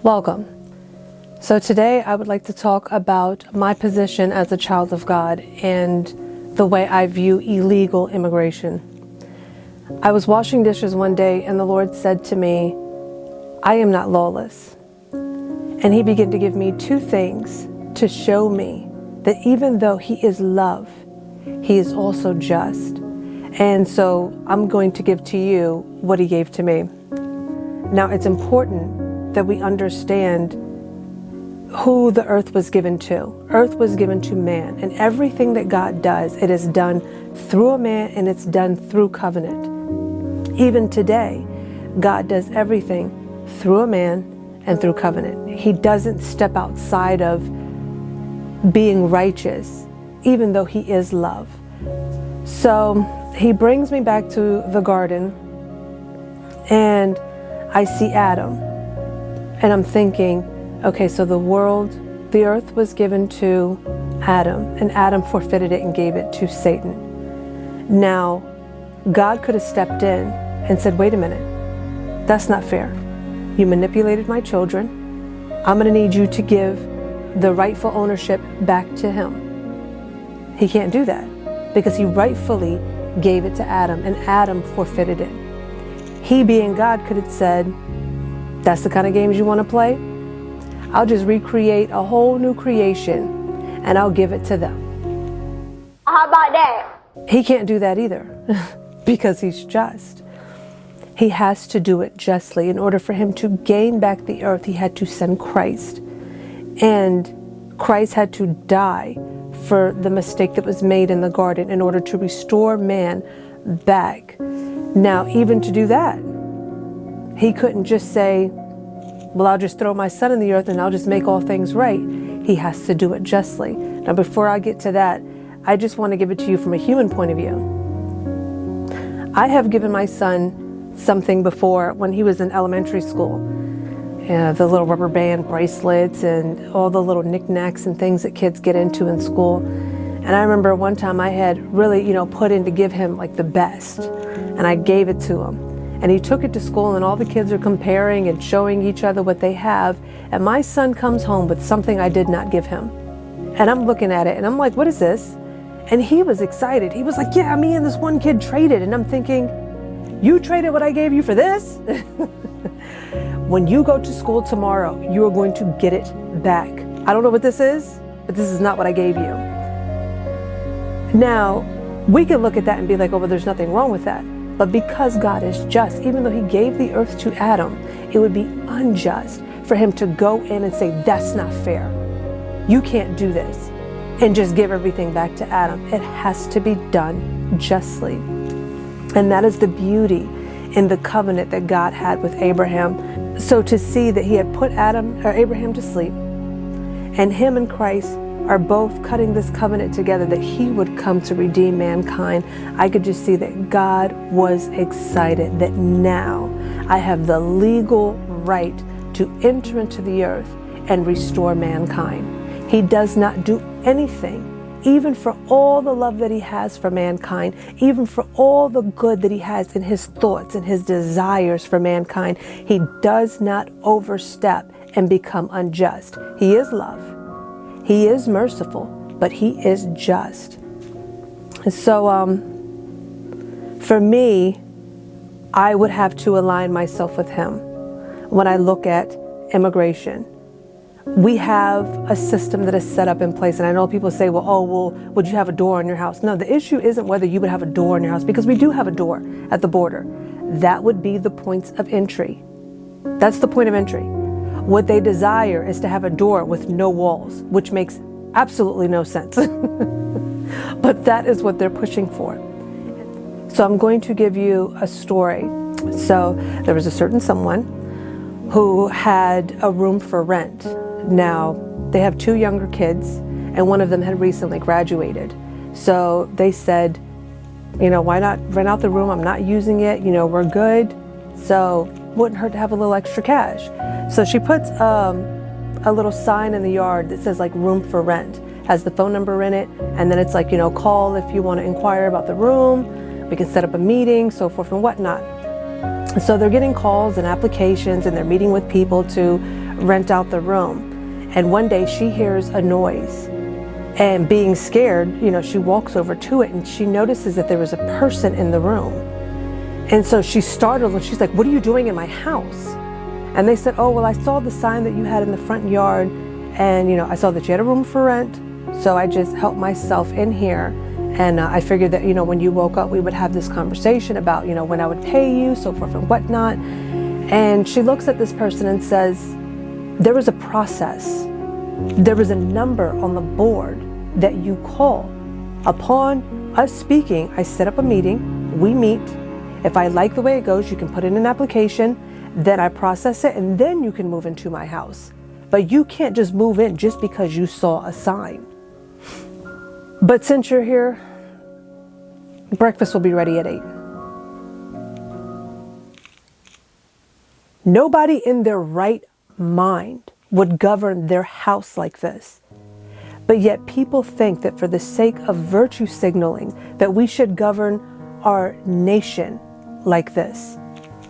Welcome. So today I would like to talk about my position as a child of God and the way I view illegal immigration. I was washing dishes one day and the Lord said to me, I am not lawless. And He began to give me two things to show me that even though He is love, He is also just. And so I'm going to give to you what He gave to me. Now it's important that we understand who the earth was given to. Earth was given to man, and everything that God does, it is done through a man and it's done through covenant. Even today, God does everything through a man and through covenant. He doesn't step outside of being righteous, even though He is love. So He brings me back to the garden and I see Adam. And I'm thinking, okay, so the earth was given to Adam, and Adam forfeited it and gave it to Satan. Now, God could have stepped in and said, wait a minute, that's not fair. You manipulated my children. I'm going to need you to give the rightful ownership back to him. He can't do that because He rightfully gave it to Adam, and Adam forfeited it. He, being God, could have said, that's the kind of games you want to play? I'll just recreate a whole new creation and I'll give it to them. How about that? He can't do that either because He's just. He has to do it justly. In order for Him to gain back the earth, He had to send Christ. And Christ had to die for the mistake that was made in the garden in order to restore man back. Now, even to do that, He couldn't just say, well, I'll just throw my son in the earth and I'll just make all things right. He has to do it justly. Now, before I get to that, I just want to give it to you from a human point of view. I have given my son something before when he was in elementary school. The little rubber band bracelets and all the little knickknacks and things that kids get into in school. And I remember one time I had really, put in to give him like the best. And I gave it to him. And he took it to school and all the kids are comparing and showing each other what they have. And my son comes home with something I did not give him. And I'm looking at it and I'm like, what is this? And he was excited. He was like, yeah, me and this one kid traded. And I'm thinking, you traded what I gave you for this? When you go to school tomorrow, you are going to get it back. I don't know what this is, but this is not what I gave you. Now, we can look at that and be like, oh, well, there's nothing wrong with that. But because God is just, even though He gave the earth to Adam, it would be unjust for Him to go in and say, that's not fair. You can't do this. And just give everything back to Adam. It has to be done justly. And that is the beauty in the covenant that God had with Abraham. So to see that He had put Abraham to sleep, and him and Christ are both cutting this covenant together that He would come to redeem mankind, I could just see that God was excited that now I have the legal right to enter into the earth and restore mankind. He does not do anything, even for all the love that He has for mankind, even for all the good that He has in His thoughts and His desires for mankind. He does not overstep and become unjust. He is love. He is merciful, but He is just. So for me, I would have to align myself with Him when I look at immigration. We have a system that is set up in place, and I know people say, well, would you have a door on your house? No, the issue isn't whether you would have a door on your house, because we do have a door at the border. That would be the points of entry. That's the point of entry. What they desire is to have a door with no walls, which makes absolutely no sense. But that is what they're pushing for. So I'm going to give you a story. So there was a certain someone who had a room for rent. Now, they have two younger kids, and one of them had recently graduated. So they said, why not rent out the room? I'm not using it. We're good. So wouldn't hurt to have a little extra cash. So she puts a little sign in the yard that says like room for rent, has the phone number in it, and then it's like, call if you want to inquire about the room. We can set up a meeting, so forth and whatnot. So they're getting calls and applications, and they're meeting with people to rent out the room. And one day she hears a noise, and being scared, she walks over to it, and she notices that there was a person in the room. And so she's startled, and she's like, "What are you doing in my house?" And they said, "Oh, well, I saw the sign that you had in the front yard, and I saw that you had a room for rent, so I just helped myself in here. And I figured that, when you woke up, we would have this conversation about, when I would pay you, so forth and whatnot." And she looks at this person and says, "There was a process. There was a number on the board that you call. Upon us speaking, I set up a meeting, we meet. If I like the way it goes, you can put in an application, then I process it, and then you can move into my house. But you can't just move in just because you saw a sign. But since you're here, breakfast will be ready at 8. Nobody in their right mind would govern their house like this. But yet people think that for the sake of virtue signaling, that we should govern our nation like this.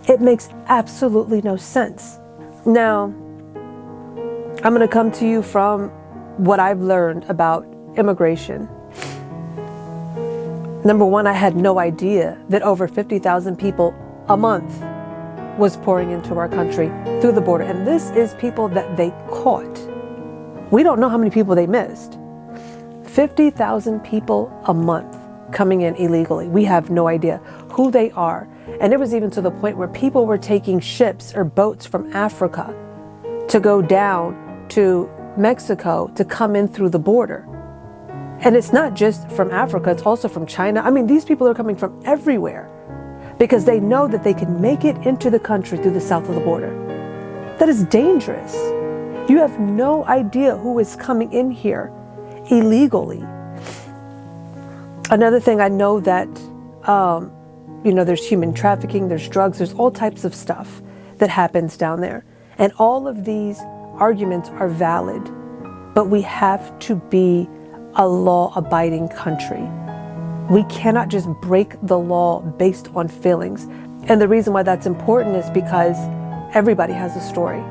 It makes absolutely no sense. Now, I'm going to come to you from what I've learned about immigration. Number one, I had no idea that over 50,000 people a month was pouring into our country through the border. And this is people that they caught. We don't know how many people they missed. 50,000 people a month coming in illegally. We have no idea who they are. And it was even to the point where people were taking ships or boats from Africa to go down to Mexico to come in through the border. And it's not just from Africa, it's also from China. I mean, these people are coming from everywhere because they know that they can make it into the country through the south of the border. That is dangerous. You have no idea who is coming in here illegally. Another thing I know that, there's human trafficking, there's drugs, there's all types of stuff that happens down there. And all of these arguments are valid, but we have to be a law-abiding country. We cannot just break the law based on feelings. And the reason why that's important is because everybody has a story.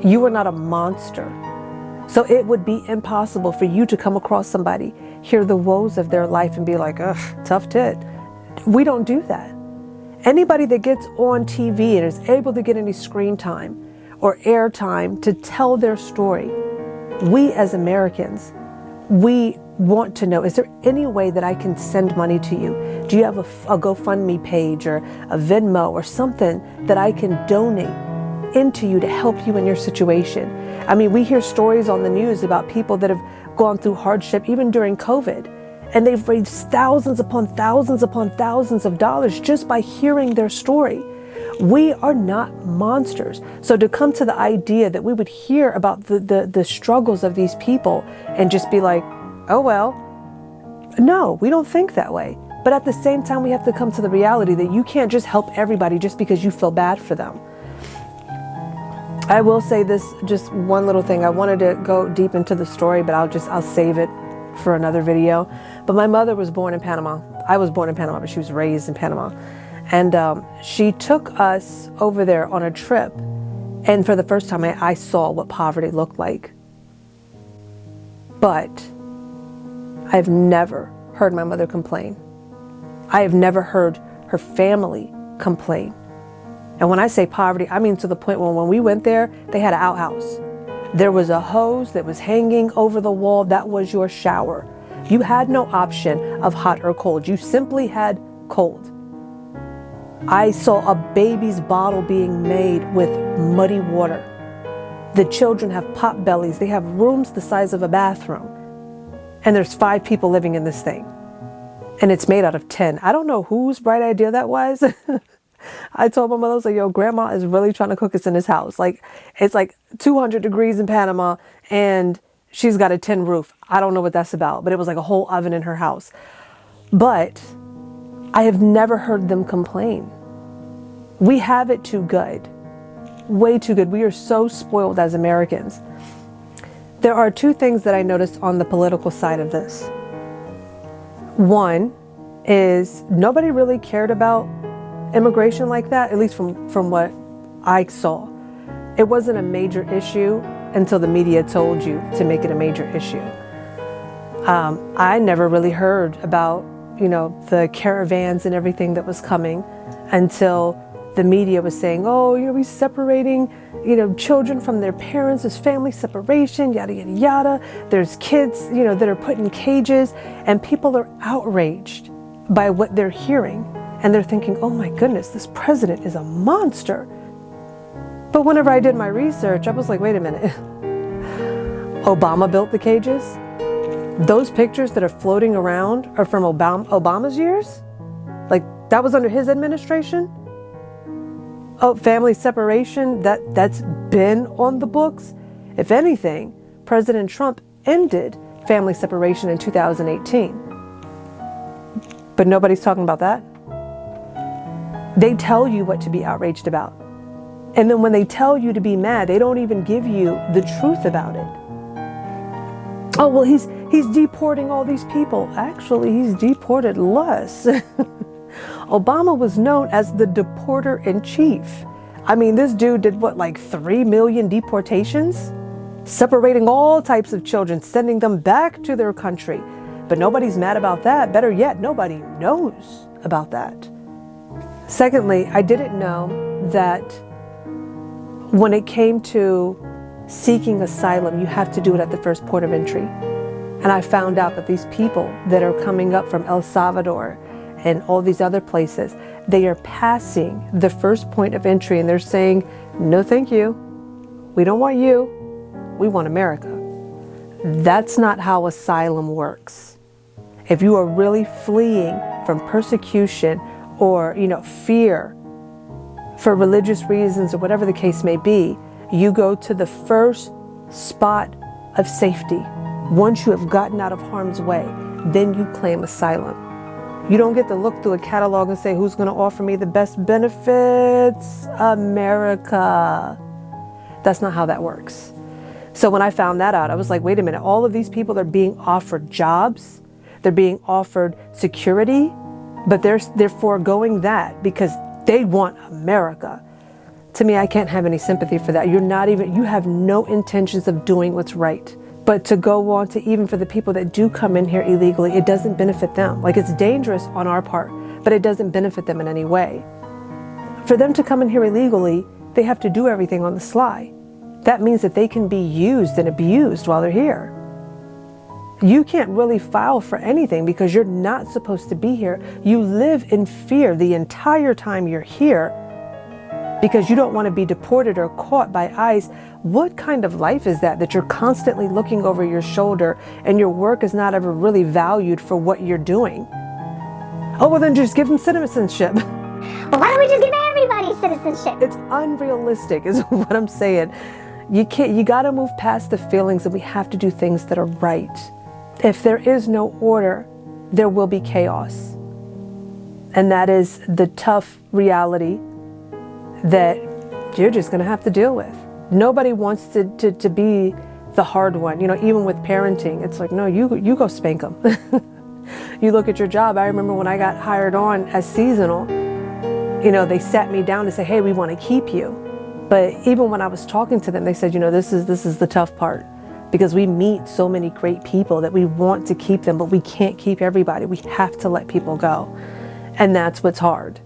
You are not a monster. So it would be impossible for you to come across somebody, hear the woes of their life and be like, ugh, tough tit. We don't do that. Anybody that gets on TV and is able to get any screen time or air time to tell their story, we as Americans, we want to know, is there any way that I can send money to you? Do you have a GoFundMe page or a Venmo or something that I can donate into you to help you in your situation? I mean, we hear stories on the news about people that have gone through hardship even during COVID, and they've raised thousands upon thousands upon thousands of dollars just by hearing their story. We are not monsters. So to come to the idea that we would hear about the struggles of these people and just be like, oh, well, no, we don't think that way. But at the same time, we have to come to the reality that you can't just help everybody just because you feel bad for them. I will say this, just one little thing. I wanted to go deep into the story, but I'll save it for another video. But my mother was born in Panama. I was born in Panama, but she was raised in Panama. And she took us over there on a trip. And for the first time, I saw what poverty looked like. But I've never heard my mother complain. I have never heard her family complain. And when I say poverty, I mean to the point where when we went there, they had an outhouse. There was a hose that was hanging over the wall. That was your shower. You had no option of hot or cold. You simply had cold. I saw a baby's bottle being made with muddy water. The children have pot bellies. They have rooms the size of a bathroom. And there's 5 people living in this thing. And it's made out of tin. I don't know whose bright idea that was. I told my mother, I was like, yo, grandma is really trying to cook us in this house. Like, it's like 200 degrees in Panama and she's got a tin roof. I don't know what that's about, but it was like a whole oven in her house. But I have never heard them complain. We have it too good. Way too good. We are so spoiled as Americans. There are 2 things that I noticed on the political side of this. One is nobody really cared about immigration like that, at least from what I saw. It wasn't a major issue until the media told you to make it a major issue. I never really heard about, the caravans and everything that was coming until the media was saying, oh, we're separating, children from their parents, there's family separation, yada, yada, yada. There's kids, that are put in cages, and people are outraged by what they're hearing. And they're thinking, oh my goodness, this president is a monster. But whenever I did my research, I was like, wait a minute. Obama built the cages? Those pictures that are floating around are from Obama's years? Like, that was under his administration? Oh, family separation, that's been on the books? If anything, President Trump ended family separation in 2018. But nobody's talking about that. They tell you what to be outraged about. And then when they tell you to be mad, they don't even give you the truth about it. Oh, well, he's deporting all these people. Actually, he's deported less. Obama was known as the deporter in chief. I mean, this dude did like 3 million deportations? Separating all types of children, sending them back to their country. But nobody's mad about that. Better yet, nobody knows about that. Secondly, I didn't know that when it came to seeking asylum, you have to do it at the first port of entry. And I found out that these people that are coming up from El Salvador and all these other places, they are passing the first point of entry and they're saying, no, thank you. We don't want you. We want America. That's not how asylum works. If you are really fleeing from persecution or, fear for religious reasons or whatever the case may be, you go to the first spot of safety. Once you have gotten out of harm's way, then you claim asylum. You don't get to look through a catalog and say, who's going to offer me the best benefits? America. That's not how that works. So when I found that out, I was like, wait a minute, all of these people are being offered jobs. They're being offered security, but they're foregoing that because they want America. To me, I can't have any sympathy for that. You have no intentions of doing what's right. But to go on to even for the people that do come in here illegally, it doesn't benefit them. Like, it's dangerous on our part, but it doesn't benefit them in any way. For them to come in here illegally, they have to do everything on the sly. That means that they can be used and abused while they're here. You can't really file for anything because you're not supposed to be here. You live in fear the entire time you're here because you don't want to be deported or caught by ICE. What kind of life is that you're constantly looking over your shoulder and your work is not ever really valued for what you're doing? Oh, well, then just give them citizenship. Well, why don't we just give everybody citizenship? It's unrealistic is what I'm saying. You got to move past the feelings and we have to do things that are right. If there is no order, there will be chaos. And that is the tough reality that you're just going to have to deal with. Nobody wants to be the hard one. Even with parenting, it's like, no, you go spank them. You look at your job. I remember when I got hired on as seasonal, they sat me down to say, hey, we want to keep you. But even when I was talking to them, they said, this is the tough part. Because we meet so many great people that we want to keep them, but we can't keep everybody. We have to let people go. And that's what's hard.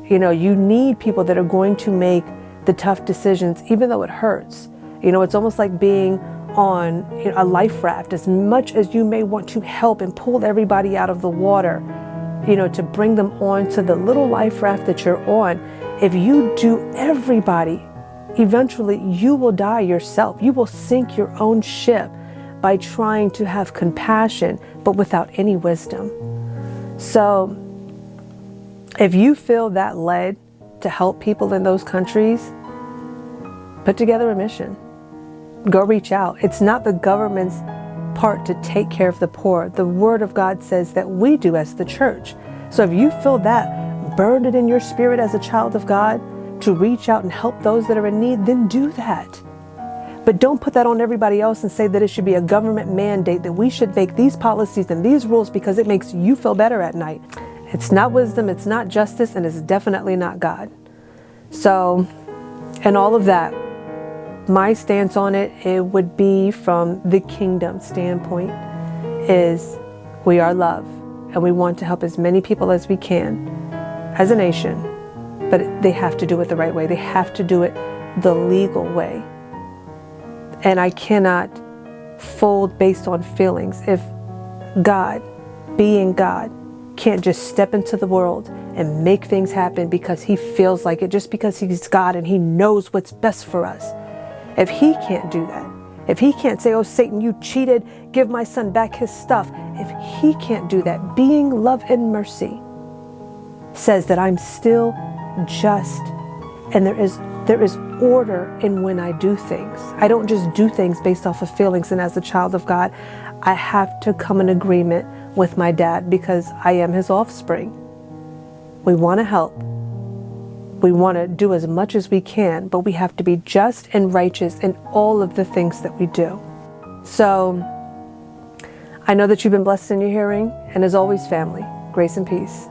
You need people that are going to make the tough decisions, even though it hurts. It's almost like being on a life raft. As much as you may want to help and pull everybody out of the water, to bring them on to the little life raft that you're on, if you do everybody, eventually you will die yourself. You will sink your own ship by trying to have compassion, but without any wisdom. So if you feel that led to help people in those countries, put together a mission. Go reach out. It's not the government's part to take care of the poor. The Word of God says that we do as the church. So if you feel that, burn it in your spirit as a child of God, to reach out and help those that are in need, then do that. But don't put that on everybody else and say that it should be a government mandate, that we should make these policies and these rules because it makes you feel better at night. It's not wisdom, it's not justice, and it's definitely not God. So, in all of that, my stance on it, it would be from the kingdom standpoint, is we are love and we want to help as many people as we can as a nation, but they have to do it the right way. They have to do it the legal way. And I cannot fold based on feelings. If God, being God, can't just step into the world and make things happen because he feels like it, just because he's God and he knows what's best for us. If he can't do that, if he can't say, oh, Satan, you cheated, give my son back his stuff. If he can't do that, being love and mercy says that I'm still just, and there is order in when I do things. I don't just do things based off of feelings. And as a child of God, I have to come in agreement with my dad because I am his offspring. We want to help. We want to do as much as we can, but we have to be just and righteous in all of the things that we do. So I know that you've been blessed in your hearing, and as always, family, grace and peace.